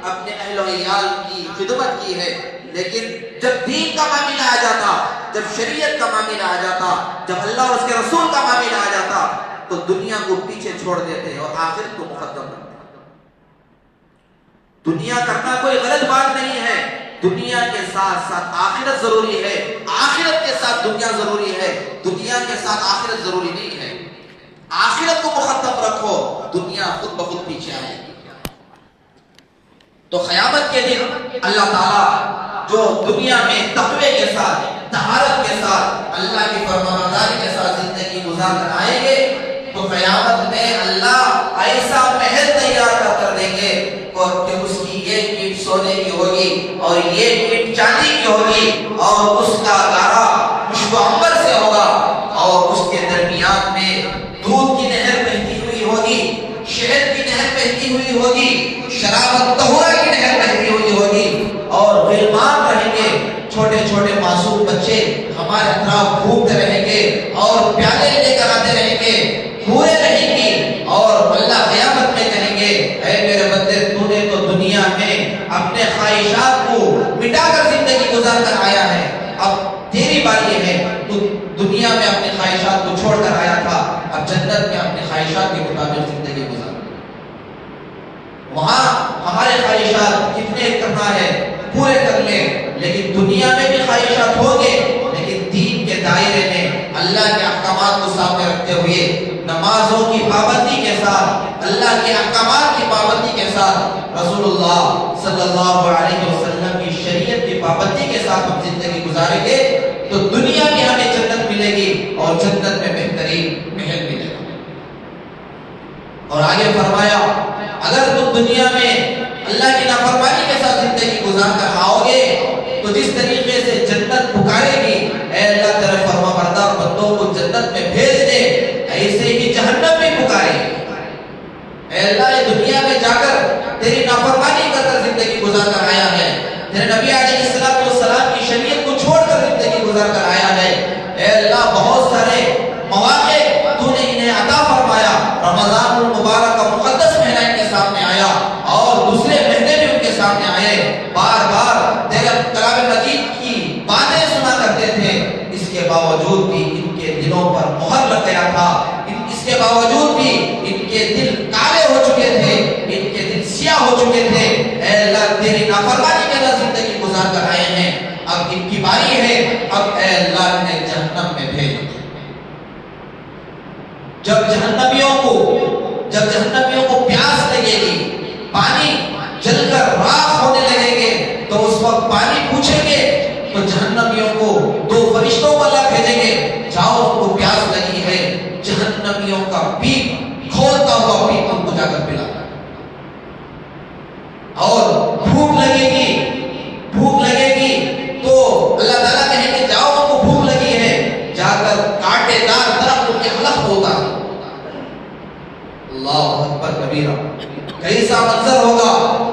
اپنے اہل و عیال کی خدمت کی ہے، لیکن جب دین کا معاملہ آ جاتا، جب شریعت کا معاملہ آ جاتا، جب اللہ اور اس کے رسول کا معاملہ آ جاتا تو دنیا کو پیچھے چھوڑ دیتے اور آخرت کو مقدم رکھتے۔ دنیا کرنا کوئی غلط بات نہیں ہے، دنیا کے ساتھ ساتھ آخرت ضروری ہے، آخرت کے ساتھ دنیا ضروری ہے، دنیا کے ساتھ آخرت ضروری نہیں ہے۔ آخرت کو مقدم رکھو، دنیا خود بخود پیچھے آئے گی۔ تو قیامت کے دن اللہ تعالیٰ جو دنیا میں تقوی کے ساتھ، طہارت کے ساتھ، اللہ کی فرمانبرداری کے ساتھ زندگی گزار کر آئیں گے تو قیامت میں اللہ ایسا محل تیار کر دیں گے اور کہ اس کی یہ اینٹ سونے کی ہوگی اور یہ اینٹ چاندی کی ہوگی اور اس کا گارا مشک و عنبر سے ہوگا اور اس کے درمیان میں دودھ کی نہر بہتی ہوئی ہوگی، شہد کی نہر بہتی ہوئی ہوگی، شراب طہورہ کی نہر بہتی ہوئی ہوگی اور غلمان رہیں گے، چھوٹے چھوٹے معصوم بچے ہمارے اطراف گھومتے رہیں گے اور پیالے لے کر آتے رہیں گے، حوریں رہیں گی اور اللہ قیامت میں کہیں گے اے میرے بندے تو نے تو دنیا میں اپنے خواہشات کو مٹا کر زندگی گزار کر آیا ہے، اب تیری باری ہے، تو دنیا میں اپنے خواہشات کو چھوڑ کر آیا تھا، اب جنت میں اپنے خواہشات کے مطابق زندگی گزار۔ وہاں ہمارے خواہشات کتنے کرنا ہے پورے کر لیں، لیکن دنیا میں بھی خواہشات ہوگے لیکن دین کے دائرے میں اللہ کے احکامات کو سامنے رکھتے ہوئے، نمازوں کی پابندی کے ساتھ، اللہ کے احکامات کی پابندی کے ساتھ، رسول اللہ صلی اللہ علیہ وسلم کی شریعت کی پابندی کے ساتھ ہم زندگی گزاریں گے تو دنیا میں ہمیں جنت ملے گی اور جنت میں بہترین محل ملے گا۔ اور آگے فرمایا اگر تم دنیا میں اللہ کی نافرمانی کے ساتھ زندگی گزار کر آؤ گے تو جس طریقے سے جنت پکارے گی اے اللہ تیرے فرما بردار بندوں کو جنت میں بھیج دے، ایسے ہی جہنم میں پکارے گی اے اللہ یہ دنیا میں جا کر تیری نافرمانی کر کر زندگی گزار کر آیا ہے، تیرے نبی علیہ السلام کی شریعت کو چھوڑ کر زندگی گزار کر آیا ہے، اے اللہ بہت سارے مواقع تو نے انہیں عطا فرمایا، رمضان المبارک کا مقدس مہینہ ان کے سامنے آیا اور دوسرے مہینے بھی ان کے سامنے آئے، بار بار تیرے کلام مجید کی باتیں سنا کرتے تھے، اس کے باوجود بھی ان کے دلوں پر مہر لگ گیا تھا، اس کے باوجود بھی ان کے دل کالے ہو چکے تھے، ان کے دل سیاہ ہو چکے تھے، اے اللہ تیری نافرمانی کے اندر زندگی گزار کر آئے ہیں، اب ان کی باری ہے، اب اے اللہ انہیں جہنم میں بھیج دے۔ جب جہنمیوں کو پیاس لگے گی، پانی جل کر راکھ ہونے لگیں گے تو اس وقت پانی پوچھیں گے تو جہنمیوں کو دو فرشتوں کو اللہ بھیجیں گے، جاؤ ان کو پیاس لگی ہے، جہنمیوں کا پیپ کھولتا ہوا پیپ ان کو جا کر پلا۔ اور بھوک لگے گی تو اللہ تعالیٰ کہیں گے جاؤ ان کو بھوک لگی ہے، جا کر کانٹے دار درخت ان کے حلق ہوگا۔ اللہ اکبر کبیرہ، کیسا منظر ہوگا،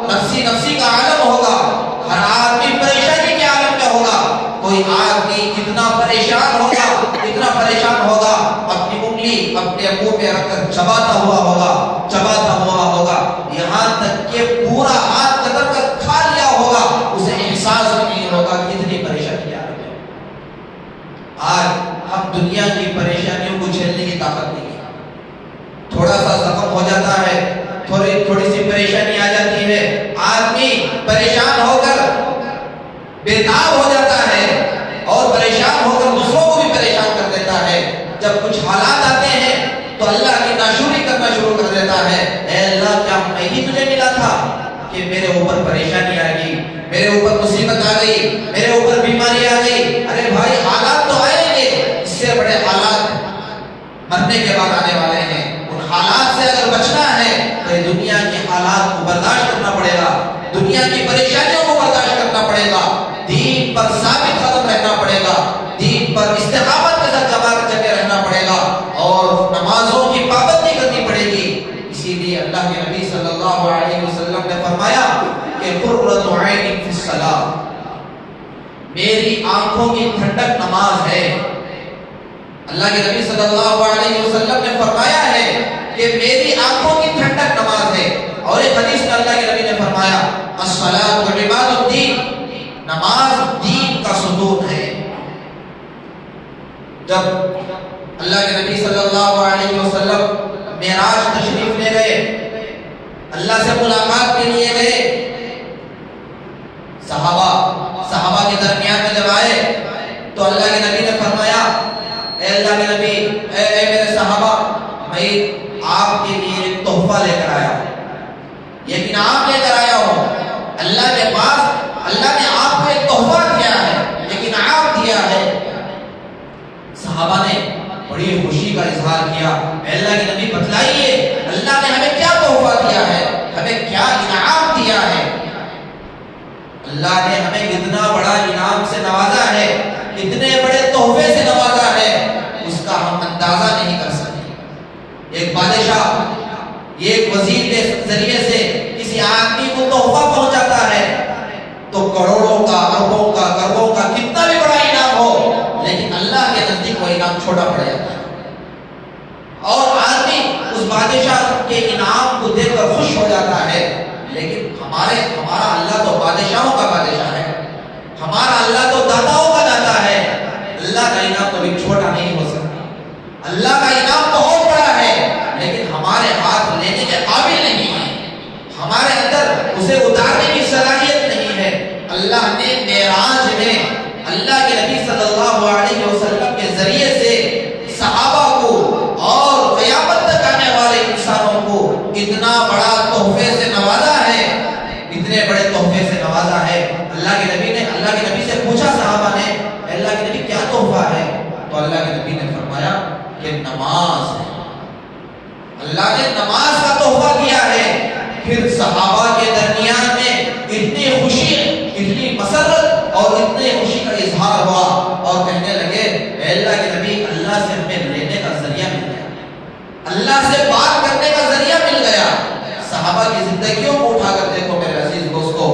نفسی کا عالم ہوگا، ہر آدمی پریشانی کے عالم میں ہوگا، کوئی آدمی اتنا پریشان ہوگا اپنی انگلی اپنے منہ پہ رکھ کر چباتا ہوا ہوگا، یہاں تک کہ پورا ہاتھ قطر کر کھا لیا ہوگا، اسے احساس نہیں ہوگا کہ اتنی پریشانی آ رہی ہے۔ آج ہم دنیا کی پریشانیوں کو جھیلنے کی طاقت نہیں ہے، تھوڑا سا زخم ہو جاتا ہے، تھوڑی سی پریشانی آ جاتی ہے، آدمی پریشان ہو کر بےتاب ہو جاتا ہے اور پریشان ہو کر دوسروں کو بھی پریشان کر دیتا ہے، جب کچھ حالات آتے ہیں تو اللہ کی ناشکری کرنا شروع کر دیتا ہے، اے اللہ کیا میں ہی تجھے ملا تھا کہ میرے اوپر پریشانی آ گئی، میرے اوپر مصیبت آ گئی، میرے اوپر بیماری آ گئی، ارے بھائی حالات تو آئیں گے، اس سے بڑے حالات مرنے کے بعد آنے والے ہیں، ان حالات سے اگر بچنا ہے تو یہ دنیا کے حالات کو برداشت کرنا پڑے گا، دنیا کی پریشانیوں کو برداشت کرنا پڑے گا، دین پر ثابت قدم رہنا پڑے گا، دین پر استقامت کے ساتھ جمے رہنا پڑے گا اور نمازوں کی پابندی کرنی پڑے گی۔ اسی لیے اللہ کے نبی صلی اللہ علیہ وسلم نے فرمایا کہ قرۃ عین فی الصلاۃ، میری آنکھوں کی ٹھنڈک نماز ہے۔ اللہ کے نبی صلی اللہ علیہ وسلم نے فرمایا ہے کہ میری آنکھوں کی ٹھنڈک نماز ہے، اور ایک حدیث میں اللہ کے نبی نے فرمایا الصلاۃ عماد الدین، نماز دین کا ستون ہے۔ جب اللہ کے نبی صلی اللہ علیہ وسلم معراج تشریف لے گئے، اللہ سے ملاقات کے لیے گئے، صحابہ کے درمیان میں جب آئے تو اللہ کے نبی نے فرمایا، اے اللہ کے نبی، اے میرے صحابہ، میں آپ کے لیے ایک تحفہ لے کر آیا ہوں، یہ انعام لے کر آیا ہوں۔ اللہ کے پاس اللہ نے آپ کو ایک تحفہ دیا ہے، ایک انعام دیا ہے۔ صحابہ نے بڑی خوشی کا اظہار کیا، اے اللہ کے نبی بتلائیے اللہ نے ہمیں کیا تحفہ دیا ہے، ہمیں کیا انعام دیا ہے۔ اللہ نے ہمیں اتنا بڑا انعام سے نوازا ہے، اتنے بڑے تحفے سے نوازا ہے، اس کا ہم اندازہ نہیں کر سکتے۔ ایک بادشاہ ایک وزیر کے ذریعے سے کسی آدمی کو تحفہ پہنچاتا ہے تو کروڑوں کا، اربوں کا، کروڑوں کا کتنا بھی بڑا انعام ہو، لیکن اللہ کے نزدیک وہ انعام چھوٹا پڑ جاتا ہے، اور آدمی اس بادشاہ کے انعام کو دیکھ کر خوش ہو جاتا ہے۔ لیکن ہمارا اللہ تو بادشاہوں کا بادشاہ ہے، ہمارا اللہ تو داتاؤں کا داتا ہے۔ اللہ کا انعام تو بھی چھوٹا نہیں ہو سکتا، اللہ کا انعام بہت بڑا ہے، لیکن ہمارے ہاتھ لینے کے قابل نہیں ہے، ہمارے اندر اسے اتارنے کی صلاحیت نہیں ہے۔ اللہ نے معراج میں اللہ کے نبی صلی اللہ علیہ وسلم کے ذریعے سے صحابہ کو اور قیامت تک آنے والے انسانوں کو اتنا بڑا تحفے سے نوازا ہے، اتنے بڑے تحفے سے نوازا ہے۔ اللہ کے نبی سے پوچھا صحابہ نے، اللہ کے نبی کیا تحفہ ہے؟ تو اللہ کے نبی نے فرمایا کہ نماز ہے، اللہ نے نماز کا تحفہ دیا ہے۔ پھر صحابہ کے درمیان میں اتنی خوشی، اتنی مسرت اور اتنی خوشی کا اظہار ہوا اور کہنے لگے، اے اللہ کے نبی، اللہ سے ہمیں لینے کا ذریعہ مل گیا، اللہ سے بات کرنے کا ذریعہ مل گیا۔ صحابہ کی زندگیوں کو اٹھا کر دیکھو میرے عزیز دوستو،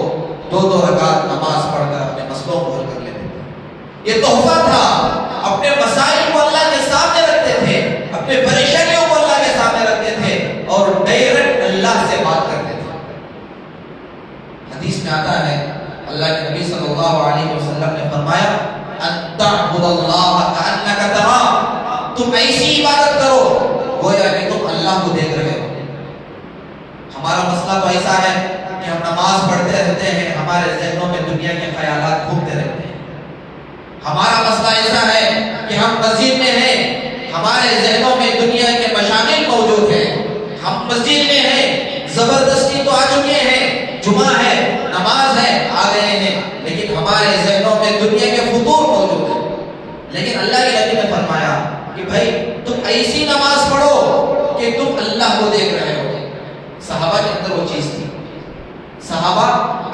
دو رکعت نماز پڑھ کر اپنے مسئلوں کو حل کر لیتے تھے۔ یہ تحفہ تھا، اپنے مسائل کو اللہ کے سامنے رکھتے تھے، اپنے پریشانیوں کو اللہ کے سامنے رکھتے تھے اور ڈائریکٹ اللہ سے بات کرتے تھے۔ حدیث میں آتا ہے اللہ کے نبی صلی اللہ علیہ وسلم نے فرمایا، ان تعبد اللہ کأنک تراہ، تم ایسی عبادت کرو گویا کہ تم اللہ کو دیکھ رہے ہو۔ ہمارا مسئلہ تو ایسا ہے کہ ہم نماز پڑھتے رہتے ہیں، ہمارے ذہنوں میں دنیا کے خیالات گھومتے رہتے ہیں۔ ہمارا مسئلہ ایسا ہے کہ ہم مسجد میں ہیں، ہمارے ذہنوں میں دنیا کے مشاغل موجود ہیں، ہم مسجد میں ہیں، زبردستی تو آ چکے ہیں، جمعہ ہے، نماز ہے، آ گئے ہیں، لیکن ہمارے ذہنوں میں دنیا کے فطور موجود ہیں۔ لیکن اللہ کے نبی نے فرمایا کہ بھائی تم ایسی نماز پڑھو کہ تم اللہ کو دیکھ رہے ہو۔ صحابہ کے اندر وہ چیز تھی، صحابہ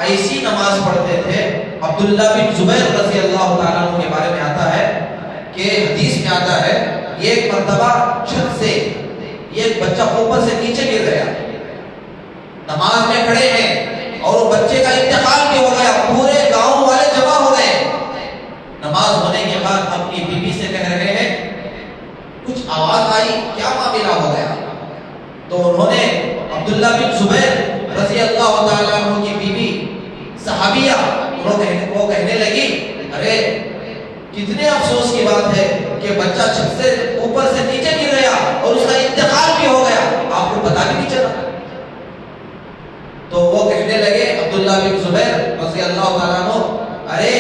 ایسی نماز پڑھتے تھے۔ عبداللہ بن زبیر رضی اللہ تعالیٰ عنہ کے بارے میں آتا ہے کہ حدیث میں آتا ہے، ایک مرتبہ چھت سے ایک بچہ اوپر سے نیچے گر گیا، نماز میں کھڑے ہیں اور وہ بچے کا انتقال بھی ہو گیا، پورے گاؤں والے جمع ہو گئے۔ نماز ہونے کے بعد اپنی بیوی سے کہہ رہے ہیں، کچھ آواز آئی، کیا معاملہ ہو گیا؟ تو انہوں نے عبداللہ بن زبیر رضی اللہ تعالیٰ عنہ کی بیوی صحابیہ وہ کہنے لگی، ارے کتنے افسوس کی بات ہے کہ بچہ چھت سے اوپر سے نیچے گر گیا اور اس کا انتقال بھی ہو گیا، آپ کو پتہ بھی نہیں چلا۔ تو وہ کہنے لگے عبداللہ بن زبیر رضی اللہ تعالیٰ عنہ، ارے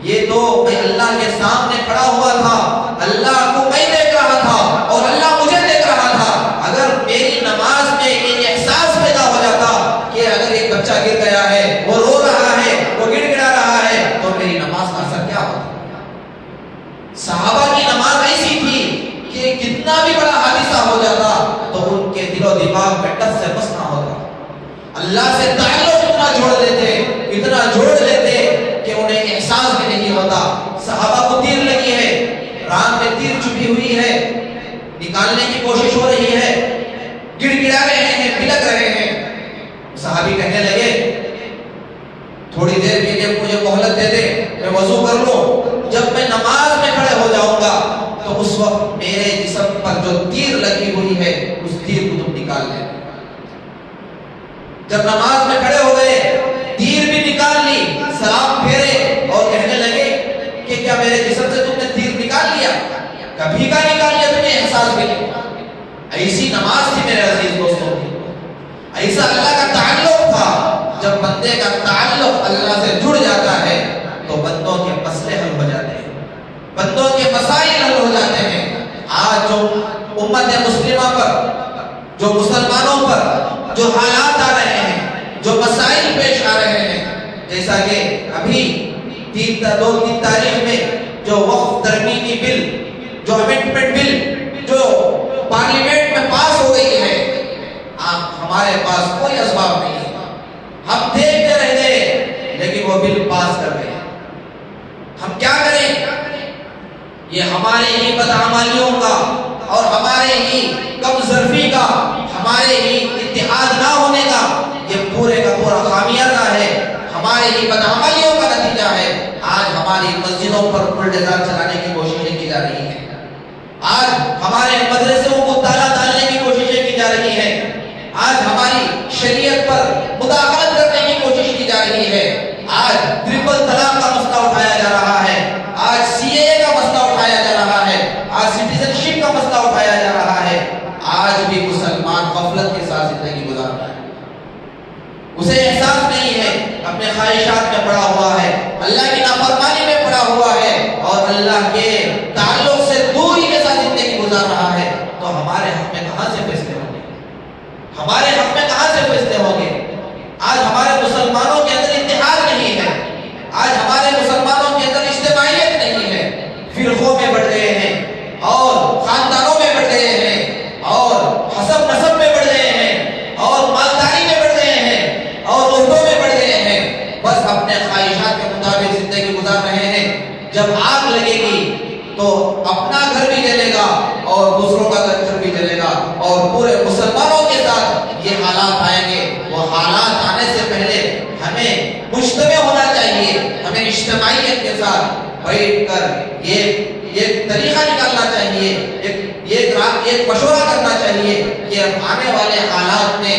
یہ تو میں اللہ کے سامنے کھڑا ہوا تھا، اللہ کو میں دیکھ رہا تھا اور اللہ مجھے دیکھ رہا تھا۔ اگر میری نماز میں یہ احساس پیدا ہو جاتا کہ اگر ایک بچہ گر گیا ہے، وہ رو رہا ہے، وہ گڑ گڑا رہا ہے، تو میری نماز کا اثر کیا ہوتا؟ صحابہ کی نماز ایسی تھی کہ کتنا بھی بڑا حادثہ ہو جاتا تو ان کے دل و دماغ میں ٹس سے بس نہ ہوتا، اللہ سے تعلق اتنا جوڑ لیتے کہ انہیں احساس بھی نہیں ہوتا۔ صحابہ کو تیر لگی ہے، ران میں تیر چبھی ہوئی ہے، نکالنے کی کوشش ہو رہی ہے، گڑ گڑا رہے ہیں، بلک رہے ہیں۔ صحابی کہنے لگے، تھوڑی دیر کے لیے مجھے مہلت دے دے، میں وضو کر لوں، جب میں نماز میں کھڑے ہو جاؤں گا تو اس وقت میرے جسم پر جو تیر لگی ہوئی ہے اس تیر کو تم نکال لیں۔ جب نماز میں کھڑے ہو گئے تیر بھی نکال لی، سلام پھیرے اور کہنے لگے کہ کیا میرے جسم سے تم نے تیر نکال لیا؟ کبھی کا نکال لیا تمہیں احساس بھی نہیں۔ ایسی نماز تھی میرے عزیز دوستوں کی، ایسا اللہ کا تعلق تھا۔ جب بندے کا تعلق اللہ سے جڑ جاتا ہے تو بندوں کے مسئلے حل ہو جاتے ہیں، بندوں کے مسائل حل ہو جاتے ہیں۔ آج جو امت مسلمہ پر، جو مسلمانوں پر جو حالات آ رہے ہیں، جو مسائل پیش آ رہے ہیں، جیسا کہ ابھی 2-3 تاریخ میں جو وقف ترمیمی بل، جو امینڈمنٹ بل جو پارلیمنٹ میں پاس ہو گئی ہے، ہمارے پاس کوئی اسباب نہیں ہے، ہم دیکھتے رہ گئے لیکن وہ بل پاس کر گئے۔ ہم کیا کریں؟ یہ ہمارے ہی بدعمالیوں کا اور ہمارے ہی کم ظرفی کا، ہمارے ہی اتحاد نہ ہونے کا یہ پورے کا پورا خامیازہ ہے، ہمارے ہی بدعمالیوں کا نتیجہ ہے۔ آج ہماری مسجدوں پر بلڈوزر چلانے کی کوششیں کی جا رہی ہیں، آج ہمارے مدرسوں کو تالا ڈالنے کی کوششیں کی جا رہی ہیں، آج ہماری شریعت پر مداخلت کرنے کی کوشش کی جا رہی ہے، آج ٹرپل طلاق کا مسئلہ اٹھایا جا رہا ہے، آج CAA کا مسئلہ اٹھایا جا رہا ہے، آج سٹیزن شپ کا مسئلہ اٹھایا جا رہا ہے۔ آج بھی مسلمان غفلت کے ساتھ زندگی گزار رہا ہے، اسے احساس نہیں ہے، اپنے خواہشات میں پڑا ہوا ہے، اللہ کی نافرمانی میں پڑا ہوا ہے اور اللہ کے تعلق سے دوری کے ساتھ زندگی گزار رہا ہے۔ تو ہمارے حق میں کہاں سے فیصلے ہوں گے؟ ہمارے حق میں کہاں سے فیصلے ہوں گے؟ آج ہمارے مسلمانوں کے اندر اتحاد نہیں ہے، آج ہمارے مسلمانوں کے اندر اجتماعیت نہیں ہے، فرقوں میں بٹ گئے ہیں اور خاندانوں میں بٹ گئے ہیں اور حسب نسب میں بڑھ گئے ہیں اور مالداری میں بڑھ گئے ہیں اور عہدوں میں بڑھ گئے ہیں، بس اپنے خواہشات کے مطابق زندگی گزار رہے ہیں۔ جب آگ لگے گی تو اپنا گھر بھی جلے گا اور دوسروں کا گھر بھی جلے گا اور پورے مسلمانوں کے ساتھ یہ حالات آئیں گے۔ وہ حالات آنے سے پہلے ہمیں مجتمع ہونا چاہیے، ہمیں اجتماعیت کے ساتھ بیٹھ کر یہ طریقہ نکالنا چاہیے، ایک مشورہ کرنا چاہیے کہ آنے والے حالات میں،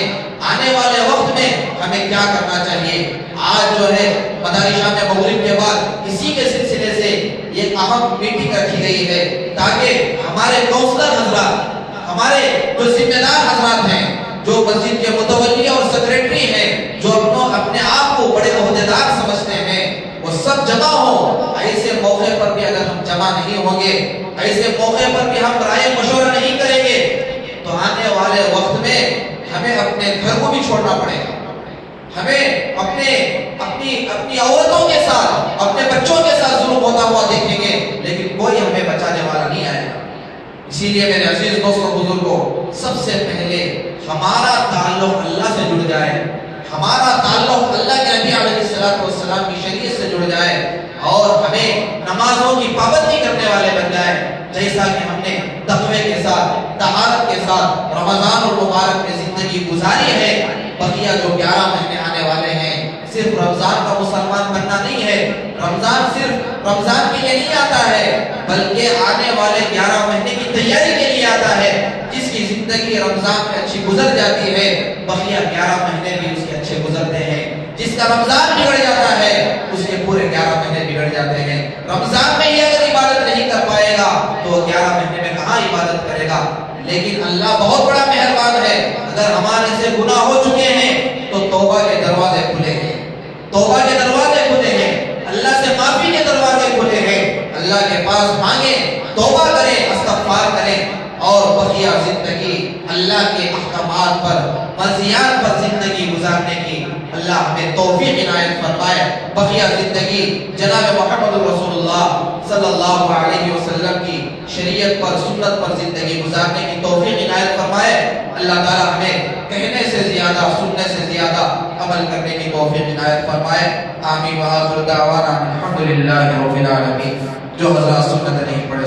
آنے والے وقت میں ہمیں کیا کرنا چاہیے۔ آج جو ہے مداری شام مغرب کے بعد اسی کے سلسلے سے ایک اہم میٹنگ رکھی گئی ہے تاکہ ہمارے کونسلر حضرات، ہمارے جو ذمہ دار حضرات ہیں، جو مسجد کے متولی اور سیکریٹری ہیں، جو اپنے آپ کو بڑے عہدیدار سمجھتے ہیں، وہ سب جمع ہوں۔ ایسے موقع پر بھی اگر ہم جمع نہیں ہوں گے، ایسے موقع پر بھی ہم رائے مشورہ نہیں کریں گے تو آنے والے وقت میں ہمیں اپنے گھر کو بھی چھوڑنا پڑے گا، ہمیں اپنی عورتوں کے ساتھ، اپنے بچوں کے ساتھ ظلم ہوتا ہوا دیکھیں گے، لیکن کوئی ہمیں بچانے والا نہیں آئے گا۔ اسی لیے میرے عزیز دوستوں بزرگوں، سب سے پہلے ہمارا تعلق اللہ سے جڑ جائے، ہمارا تعلق اللہ کے نبی علیہ السلام کی شریعت سے جڑ جائے اور ہمیں نمازوں کی پابندی کرنے والے بن جائے، جیسا کہ ہم نے تقوی کے ساتھ، طہارت کے ساتھ رمضان المبارک میں زندگی گزاری ہے۔ بقیہ جو 11 مہینے آنے والے ہیں، صرف رمضان کا مسلمان بننا نہیں ہے، رمضان صرف رمضان کے لیے نہیں آتا ہے بلکہ آنے والے 11 مہینے کی تیاری کے لیے آتا ہے۔ جس کی زندگی رمضان میں اچھی گزر جاتی ہے، بقیہ 11 مہینے بھی اس کے اچھے گزرتے ہیں۔ جس کا رمضان بگڑ جاتا ہے اس کے پورے 11 مہینے بگڑ جاتے ہیں۔ رمضان میں ہی اگر عبادت نہیں کر پائے گا تو 11 مہینے میں کہاں عبادت کرے گا؟ لیکن اللہ بہت بڑا مہربان ہے، اگر ہمارے سے گناہ ہو چکے ہیں تو توبہ کے دروازے کھلے ہیں، توبہ کے دروازے کھلے ہیں، اللہ سے معافی کے دروازے کھلے ہیں۔ اللہ کے پاس مانگیں، توبہ کریں، استغفار کریں اور بقیہ زندگی اللہ کے احکامات پر، مرضیات پر زندگی گزارنے کی اللہ ہمیں توفیق عنایت فرمائے۔ بقیہ زندگی جناب محمد رسول اللہ صلی اللہ علیہ وسلم کی شریعت پر، سنت پر زندگی گزارنے کی توفیق عنایت فرمائے۔ اللہ تعالی ہمیں کہنے سے زیادہ، سننے سے زیادہ عمل کرنے کی توفیق عنایت فرمائے۔ آمین و آخر دعوانا الحمدللہ رب العالمین۔ جو حضرات سنت نہیں پڑھے